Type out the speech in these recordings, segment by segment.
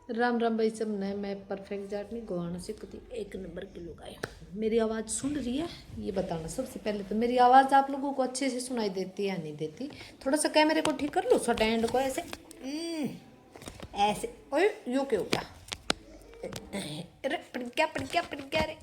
राम राम भाई सब ने मैं परफेक्ट जाट नहीं गोवाना से कति एक नंबर की लोग आए। मेरी आवाज़ सुन रही है ये बताना सबसे पहले। तो मेरी आवाज़ आप लोगों को अच्छे से सुनाई देती है या नहीं देती? थोड़ा सा कैमरे को ठीक कर लो, स्टैंड को ऐसे ऐसे। ओए यो क्या हो गया? अरे पड़ गया रे।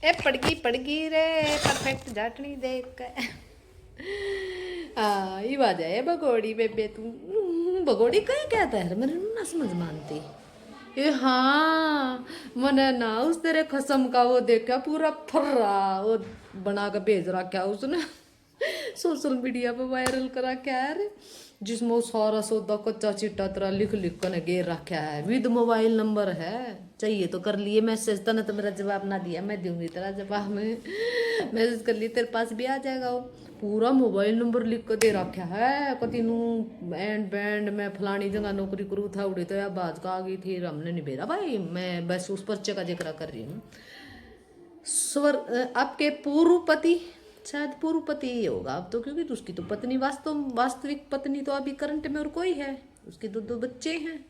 ए पड़ गई रे। परफेक्ट जाटनी देख के हाँ ये बात है भगोड़ी बेबे तू। भगोड़ी कहीं कहता है मेरे ना समझ मानती। ए हाँ मैंने ना उस तेरे खसम का वो देखा पूरा फर्रा वो बना के भेज रखा उसने सोशल मीडिया पे वायरल करा क्या है जिसमें वो सारा सौदा कच्चा चिट्टा तरह लिख लिख कर गेर रखा है विद मोबाइल नंबर है। चाहिए तो कर लिए मैसेज, तने तो मेरा जवाब ना दिया, मैं दूंगी तेरा जवाब में मैसेज कर लिए तेरे पास भी आ जाएगा। वो पूरा मोबाइल नंबर लिख कर दे रखा है कति नू एंड बैंड मैं फलानी जगह नौकरी करूँ था उड़ी तो या बाज का आ गई थी हमने नहीं भेजा भाई, मैं बस उस पर्चे का जिक्र कर रही हूँ। स्वर आपके पूर्व पति, शायद पूर्व पति ही होगा अब तो, क्योंकि तो उसकी तो पत्नी वास्तविक पत्नी तो अभी करंट में और कोई है, उसके दो दो बच्चे हैं।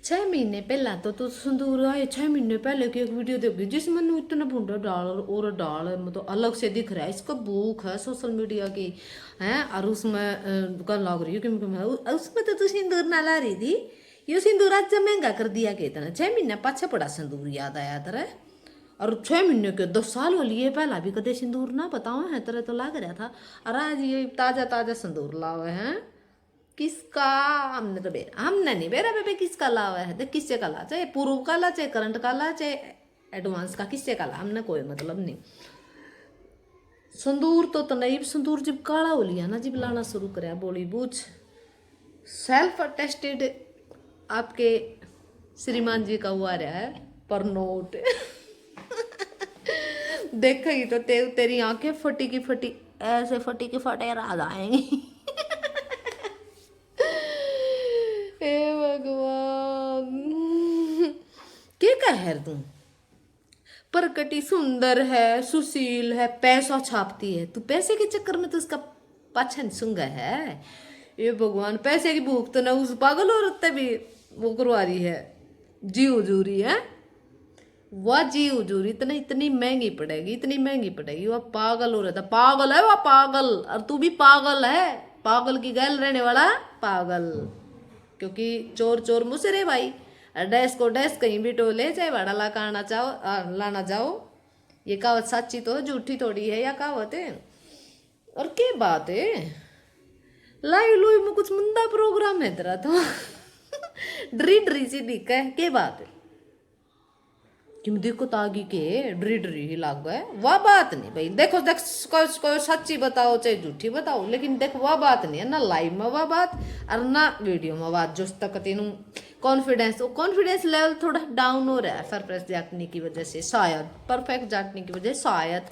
6 महीने पहला तो संदूर आए, 6 महीने पहले की एक वीडियो देखी जिसमें इतना भूडा डाल और डाल मतलब अलग से दिख रहा है। इसका भूख है सोशल मीडिया की है। और उसमें कल लग रही है क्योंकि उसमें तो सिंदूर ना ला रही थी। ये सिंदूर आज महंगा कर दिया कि इतना 6 महीने पाछे पड़ा सिंदूर याद आया तरह। और 6 महीने के 10 साल हो लिए पहला भी कदे सिंदूर ना बताओ है तरह तो लग रहा था। और आज ये ताजा ताजा सिंदूर लावे हैं। किसका? हमने तो बेरा, हमने नहीं बेरा बेबे किसका लावा है तो किससे का ला, चाहे पूर्व का ला चाहे करंट का ला चाहे एडवांस का, किससे का ला हमने कोई मतलब नहीं। संदूर तो नहीं, संदूर जब काला हो लिया ना जब लाना शुरू कराया बोली बूझ सेल्फ अटेस्टेड आपके श्रीमान जी का हुआ रहा है पर नोट देखेगी तो तेरी आंखें फटी की फटी ऐसे फटी की फटे राज आएंगी हे भगवान क्या कह तू? प्रकृति सुंदर है, सुशील है, पैसा छापती है, तू पैसे के चक्कर में तो उसका पाछन सुंगा है। ये भगवान पैसे की भूख तो ना उस पागल औरत भी वो करवा रही है, जी हजूरी है वह जी हजूरी इतनी इतनी महंगी पड़ेगी, इतनी महंगी पड़ेगी। वह पागल हो रहा था, पागल है वह पागल, और तू भी पागल है, पागल की गैल रहने वाला पागल। क्योंकि चोर चोर मुसरे भाई, डैश को डैश कहीं भी टोले चाहे भाड़ा लाना जाओ। ये कहावत सच्ची तो झूठी थोड़ी है या कहावत है। और क्या बात है लाई लुई में कुछ मंदा प्रोग्राम है तेरा तो ड्री ड्री सी दिख है क्या बात है कि देखो तागी के ड्री ड्री ही लाग गए। वह बात नहीं भाई, देखो देख को सच्ची बताओ चाहे झूठी बताओ, लेकिन देख वह बात नहीं है ना लाइव में वह बात और ना वीडियो में बात जो तक तीनों कॉन्फिडेंस लेवल थोड़ा डाउन हो रहा है सरप्राइज जाटने की वजह से, शायद परफेक्ट जाटने की वजह से शायद।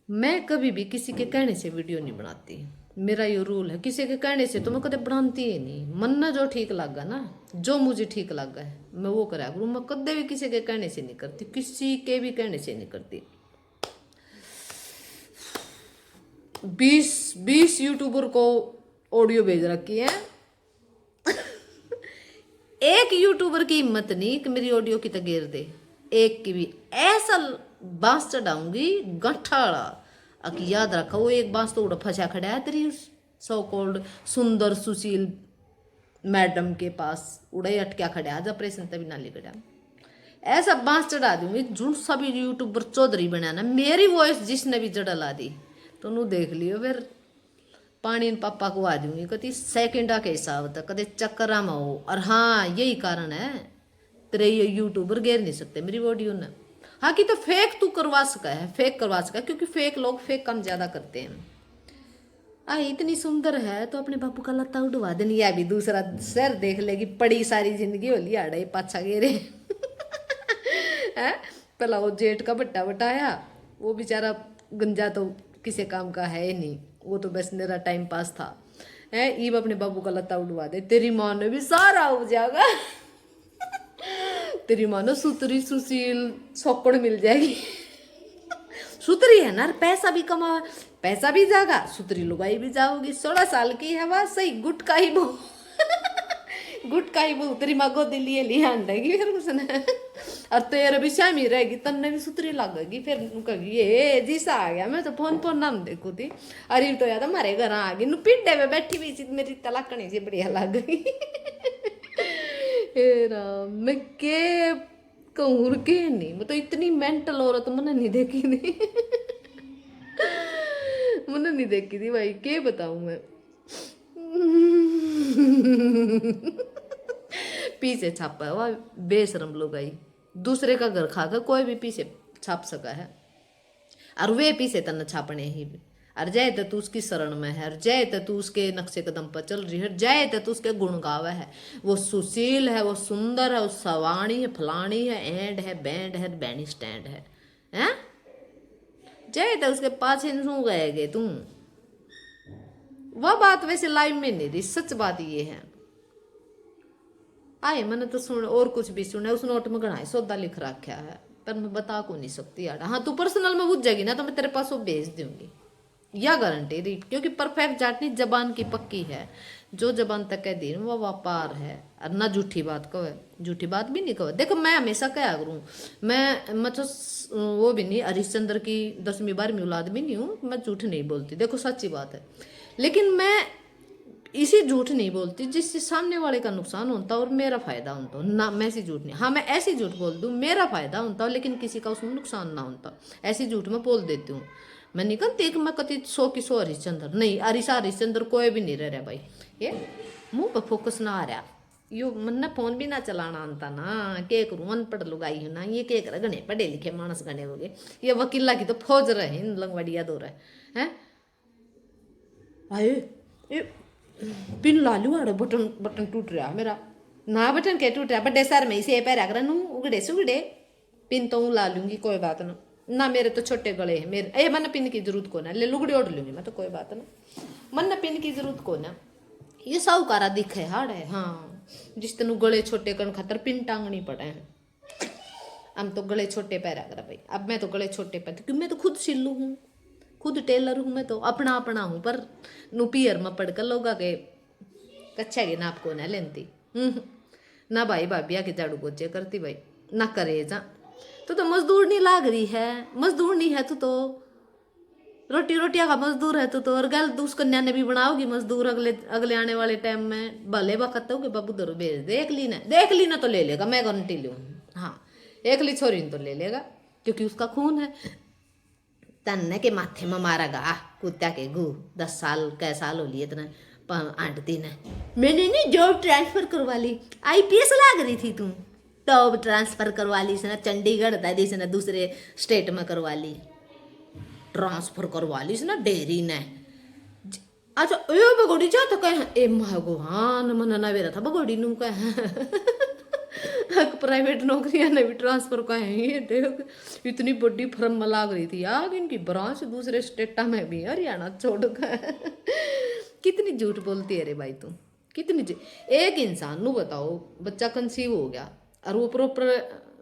मैं कभी भी किसी के कहने से वीडियो नहीं बनाती, मेरा ये रूल है। किसी के कहने से तो मैं कदे बनाती ही नहीं, मन ना जो ठीक लगा ना, जो मुझे ठीक लगा है मैं वो करा करूँ। मैं कदे भी किसी के कहने से नहीं करती, किसी के भी कहने से नहीं करती। 20 यूट्यूबर को ऑडियो भेज रखी है एक यूट्यूबर की हिम्मत नहीं कि मेरी ऑडियो की तगेर दे, एक की भी। ऐसा बांस चढ़ाऊंगी गठाड़ा अकी याद रखा। वो एक बांस तो उड़ा फंसा खड़ा है तेरी सो कॉल्ड सुंदर सुशील मैडम के पास, उड़ा ही अटक्या खड़ा है, आज ऑपरेशन तभी ना लिखड़ा। ऐसा बांस चढ़ा दूंगी झूठ सभी यूट्यूबर चौधरी बनाना, मेरी वॉइस जिसने भी जड़ा ला दी तो नू देख लियो फिर पानी पापा को आ दूंगी कति सेकंडा के हिसाब तक कदे चक्करा में हो। और हाँ यही कारण है तेरे ये यूट्यूबर घेर नहीं सकते मेरी वीडियो ने। हाँ कि तो फेक तू करवा सका है, फेक करवा सका, क्योंकि फेक लोग फेक काम ज्यादा करते हैं। इतनी सुंदर है तो अपने बापू का लत्ता उड़वा देनी, या भी दूसरा सर देख लेगी पड़ी सारी जिंदगी हो लिया आड़े पाछा गेरे है। पहला वो जेठ का बट्टा बटाया, वो बेचारा गंजा तो किसी काम का है नहीं, वो तो बस मेरा टाइम पास था। है ईब अपने बाबू का लत्ता उड़वा दे, तेरी माँ ने भी सारा हो जाएगा तेरी माँ ने सुतरी सुशील सौकड़ मिल जाएगी सुतरी है ना, पैसा भी कमा, पैसा भी जाएगा, सुतरी लुगाई भी जाओगी। 16 साल की है वह सही गुट का ही गुटका ही वो तेरी माँ गोदी लिए लिया आंडेगी फिर उसने। और तेरे भी श्यामी रहेगी तन्ने भी सुतरी लगेगी फिर कहेगी ये जिसा आ गया। मैं तो फोन फोन नाम देखू थी। अरे तो याद हमारे घर आ गई नु पिंडे में बैठी हुई थी मेरी तलाकनी से बढ़िया लग गई। मैं के कहूँ के नहीं मैं तो इतनी मेंटल औरत मैंने नहीं देखी थी। मैंने नहीं देखी थी भाई के बताऊं मैं। पीछे छापा है वह बेशरम लोग आई दूसरे का घर खाकर कोई भी पीछे छाप सका है। और वे पीछे तन छापने ही भी। और जाए तो तू उसकी शरण में है और जाए तो तू उसके नक्शे कदम पर चल रही है जाए तो तू उसके गुण गावा है। वो सुशील है वो सुंदर है वो सवाणी है फलानी है एंड है बैंड है बैनी स्टैंड है हैं? जाए तो उसके पाछे सू गए तुम। वह बात वैसे लाइव में नहीं रही सच बात ये है। आए मैंने तो सुन और कुछ भी सुना उस नोट में गणाए सौदा लिख रखा है पर मैं बता को नहीं सकती यार। हाँ तू पर्सनल में बुझ जाएगी ना तो मैं तेरे पास वो भेज दूंगी या गारंटी रही क्योंकि परफेक्ट जाटनी जबान की पक्की है। जो जबान तक कह दी वो व्यापार है और ना झूठी बात कहे झूठी बात भी नहीं कहे। देखो मैं हमेशा क्या करूँ मैं तो वो भी नहीं हरिश्चंद्र की 10वीं 12वीं औलाद भी नहीं हूँ। मैं झूठ नहीं बोलती देखो सच्ची बात है। लेकिन मैं इसी झूठ नहीं बोलती जिससे सामने वाले का नुकसान होता और मेरा फायदा होता ना। मैं ऐसी झूठ नहीं हाँ मैं ऐसी झूठ बोल दूँ मेरा फायदा होता लेकिन किसी का उसमें नुकसान ना होता ऐसी झूठ मैं बोल देती हूँ। मैं नहीं कहती एक मैं कति 100 की 100 हरिश्चंद्र नहीं हरिश्चंद्र कोई भी नहीं रह रहा भाई। ये मुंह पर फोकस ना आ रहा यो मन फोन भी ना चलाना आता ना के करूँ अनपढ़ लुगाई है ना ये के कर गणे पढ़े लिखे मानस गणे हो गए। ये वकीला की तो फौज रहे लंगवड़िया दो रहे हैं। आए ये पिन ला लू आड़ो बटन बटन टूट रहा मेरा ना बटन के टूट रहा बड़े सर में इसे पैर अगर नू उगड़े सुगड़े पिन तो ला लूंगी कोई बात ना मेरे तो छोटे गले हैं मेरे ए मन पिन की जरूरत को ना ले लुगड़ी ओढ़ लूंगी मैं तो कोई बात ना मन पिन की जरूरत को ना। ये साहूकारा दिखे हाड़ है हाँ जिस तेन गले छोटे कन खातर पिन टांगनी पड़े हैं। हम तो गले छोटे पैर अगर भाई अब मैं तो गले छोटे पैर क्योंकि मैं तो खुद सिल्लू हूँ खुद टेलर हूँ मैं तो अपना हूँ पर नुपियर में पढ़कर लोग के कच्छा के नाप को ना लेती ना भाई भाभिया के झाड़ू पोछे करती भाई ना करे जा तो मजदूर नहीं लाग रही है मजदूर नहीं है तो रोटी रोटिया का मजदूर है तो और गल दूस कन्या ने भी बनाओगी मजदूर अगले आने वाले टाइम में भले वक्त हो बाबू दरो भेज देख ली ना तो ले लेगा मैं गारंटी लूँ। हाँ एक ली छोरी तो ले लेगा क्योंकि उसका खून है। तन्ने के माथे में मारेगा कुत्ता के गु 10 साल कै साल हो लिए इतना 8 दिन है। मैंने नहीं जॉब ट्रांसफर करवा ली IPS लाग रही थी तुम जॉब ट्रांसफर करवा ली से ना चंडीगढ़ दादी से ना दूसरे स्टेट में करवा ली ट्रांसफर करवा ली से ना डेरी ने। अच्छा ए बगोड़ी जा तो कहे ए भगवान मन ना बेरा था बगोड़ी नू कहे प्राइवेट नौकरियां ने भी ट्रांसफर कहे ये देख इतनी बड़ी फर्म में लाग रही थी यार इनकी ब्रांच दूसरे स्टेटा में भी हरियाणा छोड़ कर। कितनी झूठ बोलती है रे भाई तुम कितनी एक इंसान नू बताओ बच्चा कंसीव हो गया और वो प्रॉपर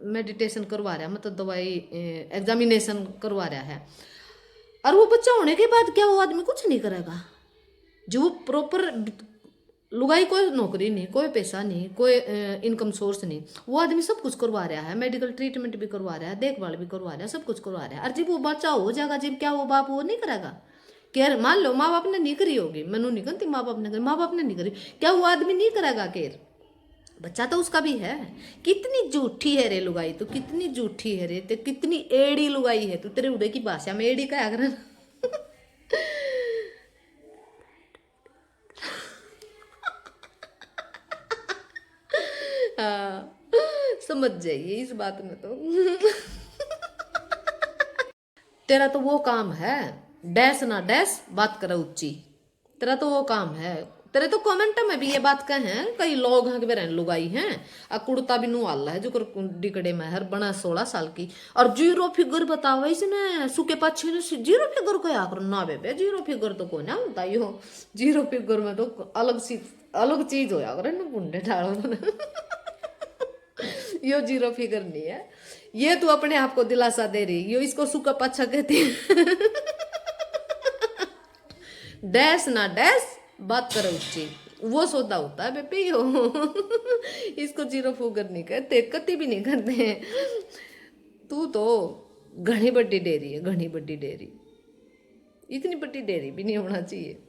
मेडिटेशन करवा रहा है मतलब दवाई एग्जामिनेशन करवा रहा है और वो बच्चा होने के बाद क्या वो आदमी कुछ नहीं करेगा जो प्रॉपर लुगाई कोई नौकरी नहीं कोई पैसा नहीं कोई इनकम सोर्स नहीं वो आदमी सब कुछ करवा रहा है मेडिकल ट्रीटमेंट भी करवा रहा है देखभाल भी करवा रहा है सब कुछ करवा रहा है। और जब वो बच्चा हो जाएगा जब क्या वो बाप वो नहीं करेगा केयर मान लो माँ बाप ने नहीं करी होगी मैनू नहीं कहती माँ बाप ने नहीं करी क्या वो आदमी नहीं करेगा केयर बच्चा तो उसका भी है। कितनी झूठी है रे लुगाई तो कितनी झूठी है रे तो कितनी एड़ी लुगाई है तू तेरे उड़े की भाषा में एड़ी का अगर हाँ समझ जाइए इस बात में तो तेरा तो वो काम है डैश ना डैश बात करो ऊंची तेरा तो वो काम है। तेरे तो कमेंट में भी ये बात कहे हैं कई लोग हैं कि मेरे लुगाई हैं आ कुड़ता भी नुआला है जो डिकड़े में हर बना 16 साल की और 0 फिगर बताओ इसने सुके पाछे ने 0 फिगर को याद ना बेबे 0 फिगर तो को ना होता यो 0 फिगर में तो अलग चीज होया करे ना गुंडे ढालो यो 0 फिगर नहीं है ये तू अपने आप को दिलासा दे रही यो इसको सुका पाछा कहती है। डैश ना डैश बात करो उच्ची वो सौदा होता है बेबे यो। इसको जीरो फूगर नहीं कहते, कति भी नहीं करते हैं। तू तो घनी बड़ी डेयरी है, घनी बड़ी डेयरी। इतनी बड़ी डेयरी भी नहीं होना चाहिए।